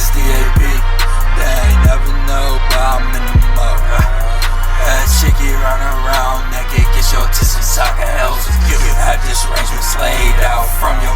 SDAP. They ain't never know, but I'm in the mode. That chickie run around naked, get your tits and sock and L's with you. Had this arrangement slayed out from your